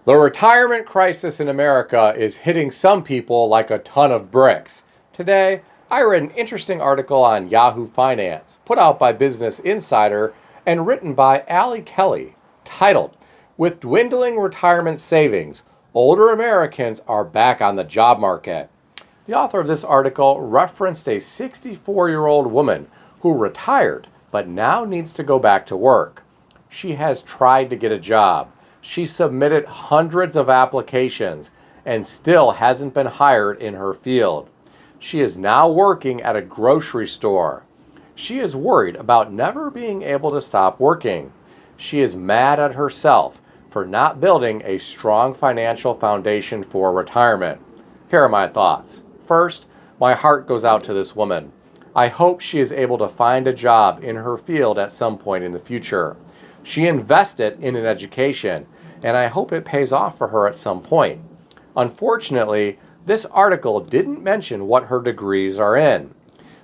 The retirement crisis in America is hitting some people like a ton of bricks. Today, I read an interesting article on Yahoo Finance, put out by Business Insider and written by Allie Kelly, titled, "With Dwindling Retirement Savings, Older Americans Are Back on the Job Market." The author of this article referenced a 64-year-old woman who retired but now needs to go back to work. She has tried to get a job. She submitted hundreds of applications and still hasn't been hired in her field. She is now working at a grocery store. She is worried about never being able to stop working. She is mad at herself for not building a strong financial foundation for retirement. Here are my thoughts. First, my heart goes out to this woman. I hope she is able to find a job in her field at some point in the future. She invested in an education, and I hope it pays off for her at some point. Unfortunately, this article didn't mention what her degrees are in.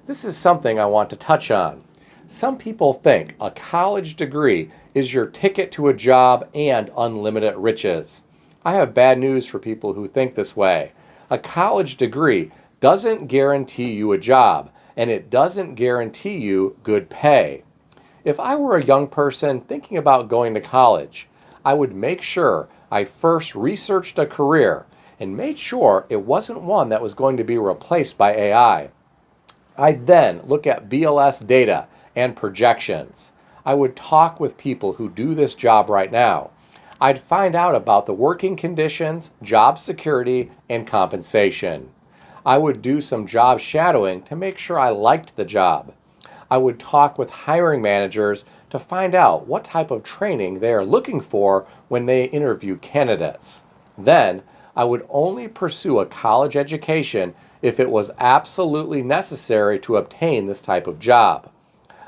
This is something I want to touch on. Some people think a college degree is your ticket to a job and unlimited riches. I have bad news for people who think this way. A college degree doesn't guarantee you a job, and it doesn't guarantee you good pay. If I were a young person thinking about going to college, I would make sure I first researched a career and made sure it wasn't one that was going to be replaced by AI. I'd then look at BLS data and projections. I would talk with people who do this job right now. I'd find out about the working conditions, job security, and compensation. I would do some job shadowing to make sure I liked the job. I would talk with hiring managers to find out what type of training they are looking for when they interview candidates. Then, I would only pursue a college education if it was absolutely necessary to obtain this type of job.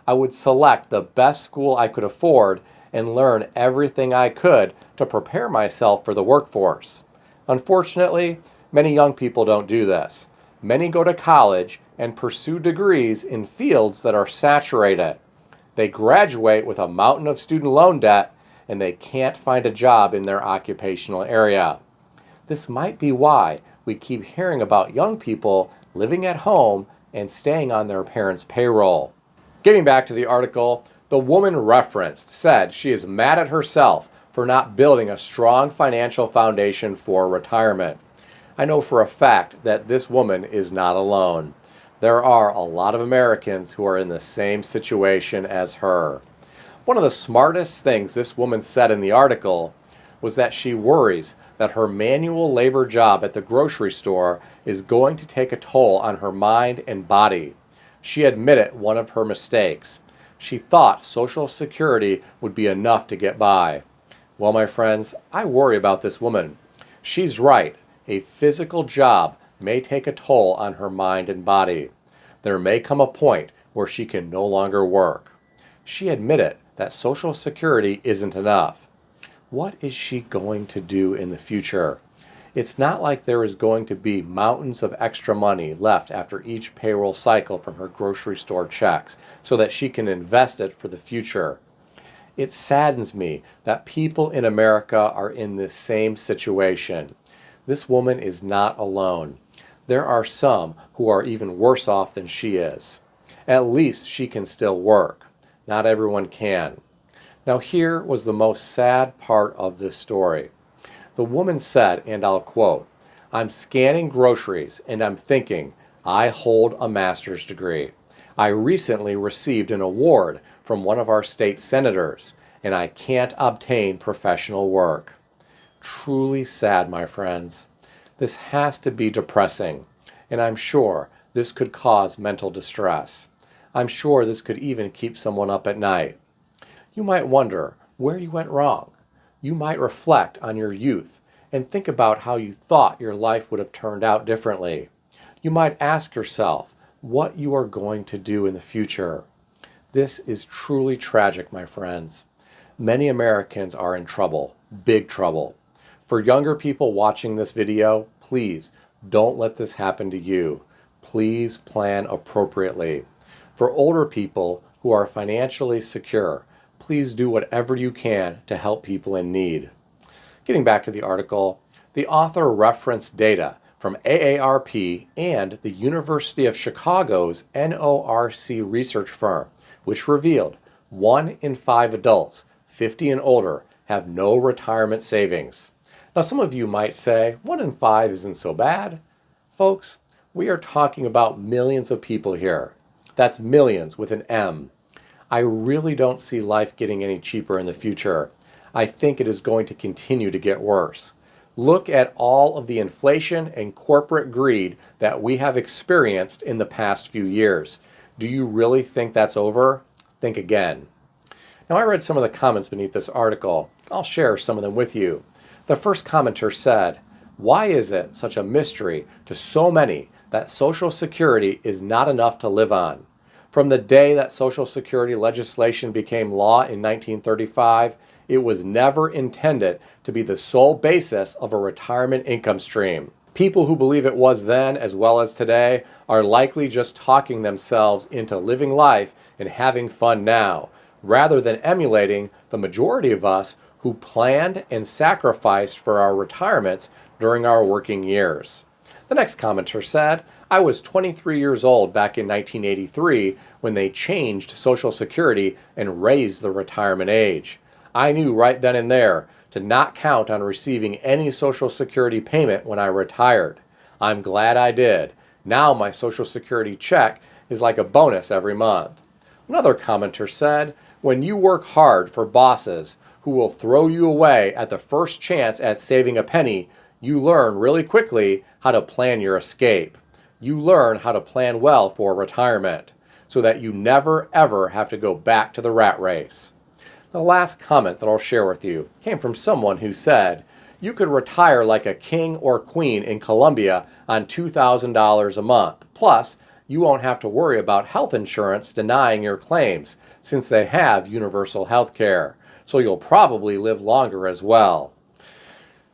I would select the best school I could afford and learn everything I could to prepare myself for the workforce. Unfortunately, many young people don't do this. Many go to college and pursue degrees in fields that are saturated. They graduate with a mountain of student loan debt and they can't find a job in their occupational area. This might be why we keep hearing about young people living at home and staying on their parents' payroll. Getting back to the article, the woman referenced said she is mad at herself for not building a strong financial foundation for retirement. I know for a fact that this woman is not alone. There are a lot of Americans who are in the same situation as her. One of the smartest things this woman said in the article was that she worries that her manual labor job at the grocery store is going to take a toll on her mind and body. She admitted one of her mistakes. She thought Social Security would be enough to get by. Well, my friends, I worry about this woman. She's right. A physical job may take a toll on her mind and body. There may come a point where she can no longer work. She admitted that Social Security isn't enough. What is she going to do in the future? It's not like there is going to be mountains of extra money left after each payroll cycle from her grocery store checks so that she can invest it for the future. It saddens me that people in America are in this same situation. This woman is not alone. There are some who are even worse off than she is. At least she can still work. Not everyone can. Now here was the most sad part of this story. The woman said, and I'll quote, "I'm scanning groceries and I'm thinking, I hold a master's degree. I recently received an award from one of our state senators and I can't obtain professional work." Truly sad, my friends. This has to be depressing, and I'm sure this could cause mental distress. I'm sure this could even keep someone up at night. You might wonder where you went wrong. You might reflect on your youth and think about how you thought your life would have turned out differently. You might ask yourself what you are going to do in the future. This is truly tragic, my friends. Many Americans are in trouble, big trouble. For younger people watching this video, please don't let this happen to you. Please plan appropriately. For older people who are financially secure, please do whatever you can to help people in need. Getting back to the article, the author referenced data from AARP and the University of Chicago's NORC research firm, which revealed 1 in 5 adults 50 and older have no retirement savings. Now, some of you might say 1 in 5 isn't so bad. Folks, we are talking about millions of people here. That's millions with an M. I really don't see life getting any cheaper in the future. I think it is going to continue to get worse. Look at all of the inflation and corporate greed that we have experienced in the past few years. Do you really think that's over? Think again. Now, I read some of the comments beneath this article. I'll share some of them with you. The first commenter said, "Why is it such a mystery to so many that Social Security is not enough to live on? From the day that Social Security legislation became law in 1935, it was never intended to be the sole basis of a retirement income stream. People who believe it was then as well as today are likely just talking themselves into living life and having fun now, rather than emulating the majority of us who planned and sacrificed for our retirements during our working years." The next commenter said, "I was 23 years old back in 1983 when they changed Social Security and raised the retirement age. I knew right then and there to not count on receiving any Social Security payment when I retired. I'm glad I did. Now my Social Security check is like a bonus every month." Another commenter said, "When you work hard for bosses who will throw you away at the first chance at saving a penny, you learn really quickly how to plan your escape. You learn how to plan well for retirement so that you never ever have to go back to the rat race." The last comment that I'll share with you came from someone who said, "You could retire like a king or queen in Colombia on $2,000 a month. Plus, you won't have to worry about health insurance denying your claims since they have universal health care. So you'll probably live longer as well."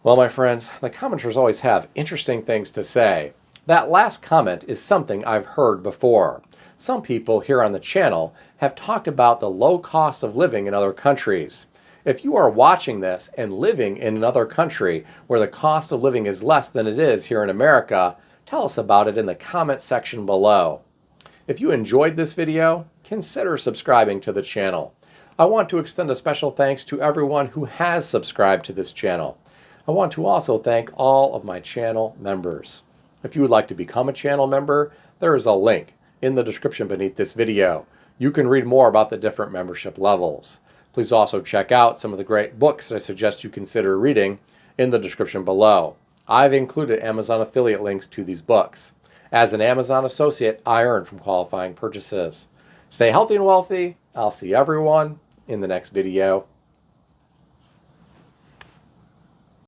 Well, my friends, the commenters always have interesting things to say. That last comment is something I've heard before. Some people here on the channel have talked about the low cost of living in other countries. If you are watching this and living in another country where the cost of living is less than it is here in America, tell us about it in the comment section below. If you enjoyed this video, consider subscribing to the channel. I want to extend a special thanks to everyone who has subscribed to this channel. I want to also thank all of my channel members. If you would like to become a channel member, there is a link in the description beneath this video. You can read more about the different membership levels. Please also check out some of the great books that I suggest you consider reading in the description below. I've included Amazon affiliate links to these books. As an Amazon associate, I earn from qualifying purchases. Stay healthy and wealthy. I'll see everyone in the next video.